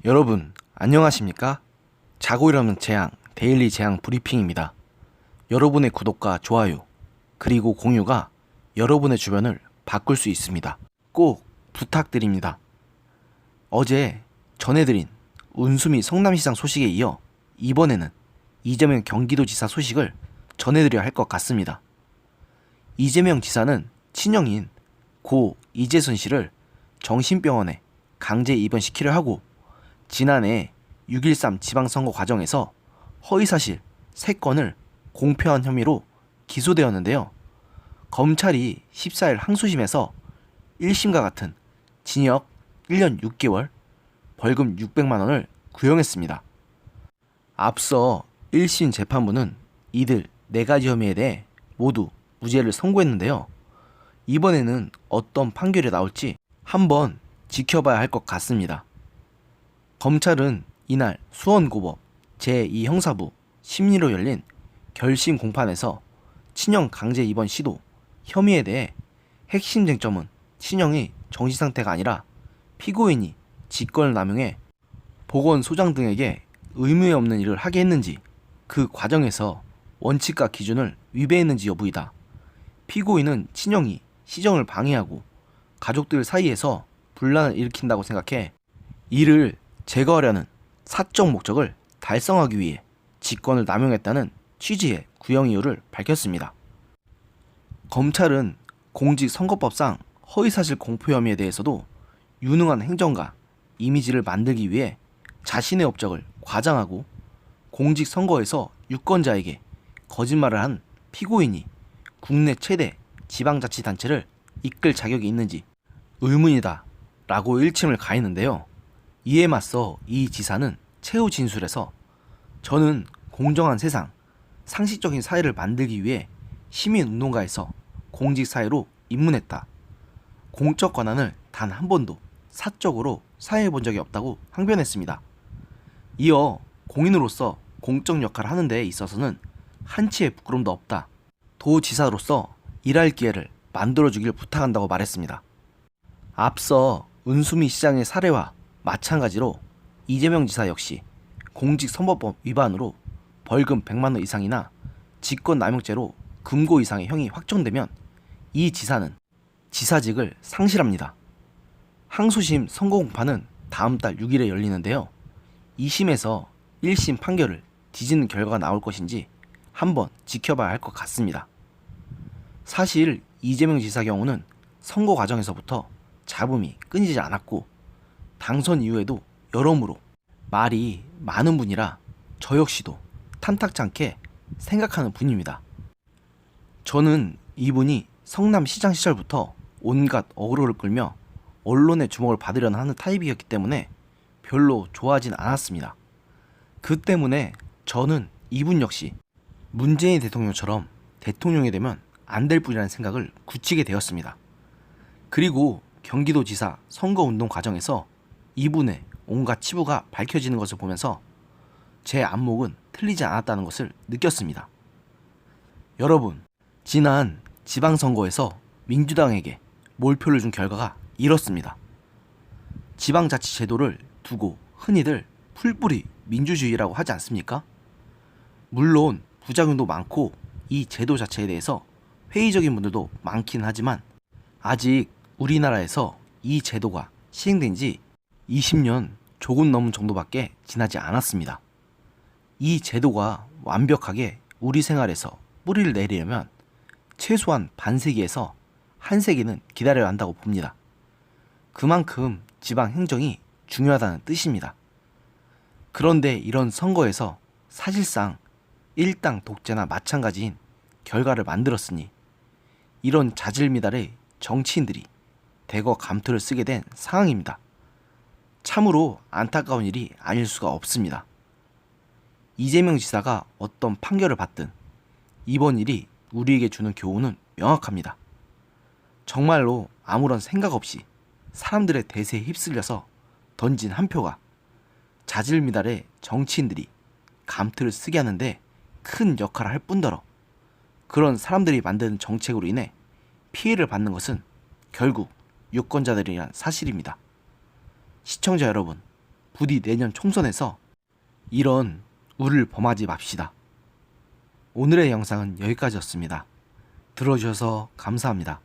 여러분, 안녕하십니까? 자고 일어나는 재앙, 데일리 재앙 브리핑입니다. 여러분의 구독과 좋아요, 그리고 공유가 여러분의 주변을 바꿀 수 있습니다. 꼭 부탁드립니다. 어제 전해드린 운수미 성남시장 소식에 이어 이번에는 이재명 경기도지사 소식을 전해드려야 할 것 같습니다. 이재명 지사는 친형인 고 이재선 씨를 정신병원에 강제 입원시키려 하고 지난해 6.13 지방선거 과정에서 허위사실 3건을 공표한 혐의로 기소되었는데요. 검찰이 14일 항소심에서 1심과 같은 징역 1년 6개월, 벌금 600만 원을 구형했습니다. 앞서 1심 재판부는 이들 4가지 혐의에 대해 모두 무죄를 선고했는데요. 이번에는 어떤 판결이 나올지 한번 지켜봐야 할 것 같습니다. 검찰은 이날 수원고법 제2형사부 심리로 열린 결심 공판에서 친형 강제 입원 시도 혐의에 대해 핵심 쟁점은 친형이 정신상태가 아니라 피고인이 직권을 남용해 보건소장 등에게 의무에 없는 일을 하게 했는지 그 과정에서 원칙과 기준을 위배했는지 여부이다. 피고인은 친형이 시정을 방해하고 가족들 사이에서 분란을 일으킨다고 생각해 이를 제거하려는 사적 목적을 달성하기 위해 직권을 남용했다는 취지의 구형 이유를 밝혔습니다. 검찰은 공직선거법상 허위사실 공표 혐의에 대해서도 유능한 행정가 이미지를 만들기 위해 자신의 업적을 과장하고 공직선거에서 유권자에게 거짓말을 한 피고인이 국내 최대 지방자치단체를 이끌 자격이 있는지 의문이다 라고 일침을 가했는데요. 이에 맞서 이 지사는 최후 진술에서 저는 공정한 세상, 상식적인 사회를 만들기 위해 시민운동가에서 공직사회로 입문했다. 공적 권한을 단 한 번도 사적으로 사용해 본 적이 없다고 항변했습니다. 이어 공인으로서 공적 역할을 하는 데에 있어서는 한치의 부끄럼도 없다. 도지사로서 일할 기회를 만들어주길 부탁한다고 말했습니다. 앞서 은수미 시장의 사례와 마찬가지로 이재명 지사 역시 공직선거법 위반으로 벌금 100만 원 이상이나 직권남용죄로 금고 이상의 형이 확정되면 이 지사는 지사직을 상실합니다. 항소심 선고공판은 다음 달 6일에 열리는데요. 2심에서 1심 판결을 뒤지는 결과가 나올 것인지 한번 지켜봐야 할 것 같습니다. 사실 이재명 지사 경우는 선거 과정에서부터 잡음이 끊이지 않았고 당선 이후에도 여러모로 말이 많은 분이라 저 역시도 탐탁지 않게 생각하는 분입니다. 저는 이분이 성남시장 시절부터 온갖 어그로를 끌며 언론의 주목을 받으려는 하는 타입이었기 때문에 별로 좋아하진 않았습니다. 그 때문에 저는 이분 역시 문재인 대통령처럼 대통령이 되면 안 될 뿐이라는 생각을 굳히게 되었습니다. 그리고 경기도지사 선거운동 과정에서 이분의 온갖 치부가 밝혀지는 것을 보면서 제 안목은 틀리지 않았다는 것을 느꼈습니다. 여러분, 지난 지방선거에서 민주당에게 몰표를 준 결과가 이렇습니다. 지방자치제도를 두고 흔히들 풀뿌리 민주주의라고 하지 않습니까? 물론 부작용도 많고 이 제도 자체에 대해서 회의적인 분들도 많긴 하지만 아직 우리나라에서 이 제도가 시행된 지 20년 조금 넘은 정도밖에 지나지 않았습니다. 이 제도가 완벽하게 우리 생활에서 뿌리를 내리려면 최소한 반세기에서 한 세기는 기다려야 한다고 봅니다. 그만큼 지방 행정이 중요하다는 뜻입니다. 그런데 이런 선거에서 사실상 일당 독재나 마찬가지인 결과를 만들었으니 이런 자질미달의 정치인들이 대거 감투를 쓰게 된 상황입니다. 참으로 안타까운 일이 아닐 수가 없습니다. 이재명 지사가 어떤 판결을 받든 이번 일이 우리에게 주는 교훈은 명확합니다. 정말로 아무런 생각 없이 사람들의 대세에 휩쓸려서 던진 한 표가 자질미달의 정치인들이 감투를 쓰게 하는데 큰 역할을 할 뿐더러 그런 사람들이 만드는 정책으로 인해 피해를 받는 것은 결국 유권자들이란 사실입니다. 시청자 여러분, 부디 내년 총선에서 이런 우를 범하지 맙시다. 오늘의 영상은 여기까지였습니다. 들어주셔서 감사합니다.